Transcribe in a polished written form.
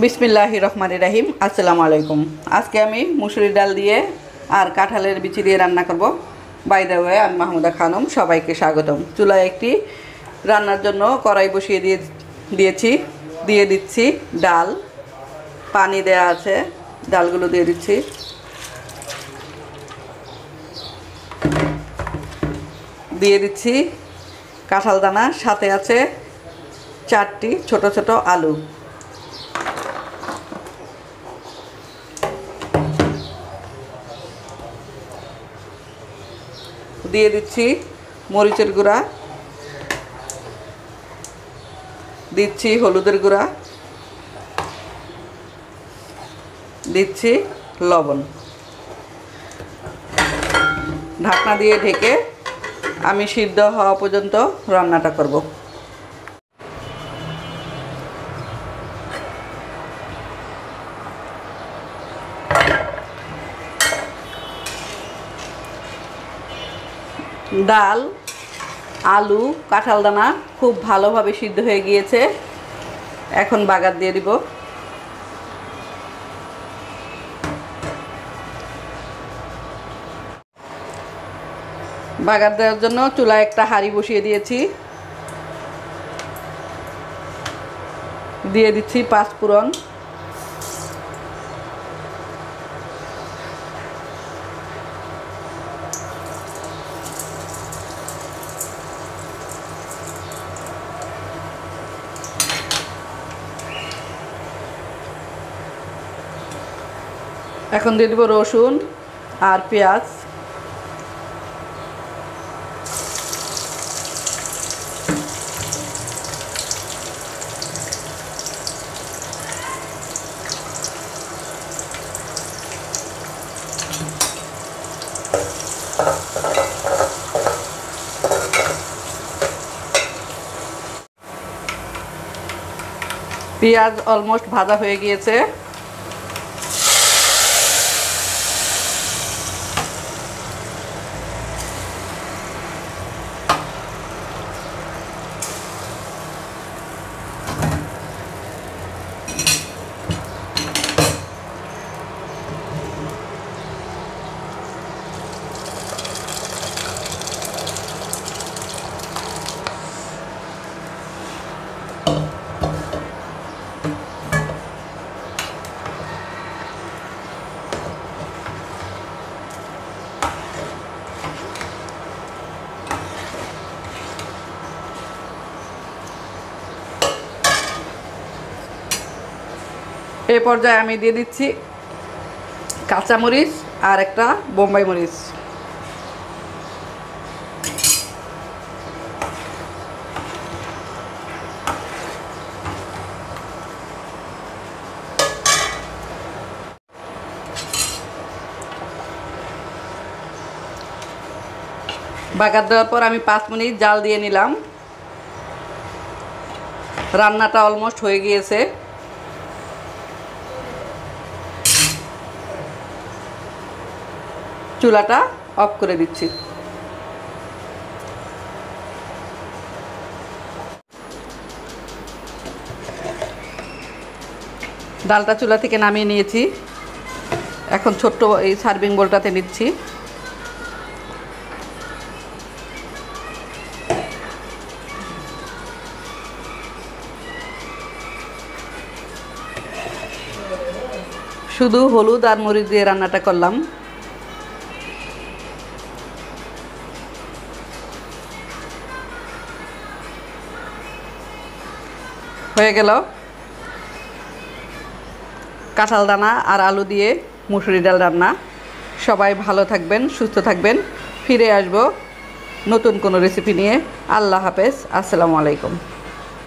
বিসমিল্লাহির রহমানির রহিম। আসসালামু আলাইকুম। আজকে আমি মুসুরির ডাল দিয়ে আর কাঁঠালের বিচি দিয়ে রান্না করব। বাই দ্য ওয়ে, আমি মাহমুদা খানম, সবাইকে স্বাগতম। চুলায় একটি রান্নার জন্য কড়াই বসিয়ে দিয়ে দিচ্ছি ডাল। পানি দেয়া আছে, ডালগুলো দিয়ে দিচ্ছি। দিয়ে দিচ্ছি কাঁঠাল দানা, সাথে আছে 4টি ছোট ছোট আলু। দিয়ে দিচ্ছি মরিচের গুঁড়া, দিচ্ছি হলুদের গুঁড়া, দিচ্ছি লবণ। ঢাকনা দিয়ে ঢেকে আমি সিদ্ধ হওয়া পর্যন্ত রান্নাটা করব। ডাল, আলু, কাঁঠাল দানা খুব ভালোভাবে সিদ্ধ হয়ে গিয়েছে। এখন বাগার দিয়ে দিব। বাগার দেওয়ার জন্য চুলায় একটা হাঁড়ি বসিয়ে দিয়েছি। দিয়ে দিচ্ছি 5 ফোড়ন, এখন দিয়ে দেব রসুন আর পেঁয়াজ। পেঁয়াজ অলমোস্ট ভাজা হয়ে গিয়েছে। এই পর্যায়ে আমি দিয়ে দিচ্ছি কাঁচামরিচ আর একটা বোম্বাই মরিচ। বাগার দেওয়ার পর আমি 5 মিনিট জাল দিয়ে নিলাম। রান্নাটা অলমোস্ট হয়ে গিয়েছে। চুলাটা অফ করে দিচ্ছি। ডালটা চুলা থেকে নামিয়ে নিয়েছি। এখন ছোট্ট এই সার্ভিং বোলটাতে নিচ্ছি। শুধু হলুদ আর মরিচ দিয়ে রান্নাটা করলাম। হয়ে গেল কাঁঠাল দানা আর আলু দিয়ে মুসুরি ডাল রান্না। সবাই ভালো থাকবেন, সুস্থ থাকবেন। ফিরে আসবো নতুন কোনো রেসিপি নিয়ে। আল্লাহ হাফেজ। আসসালামু আলাইকুম।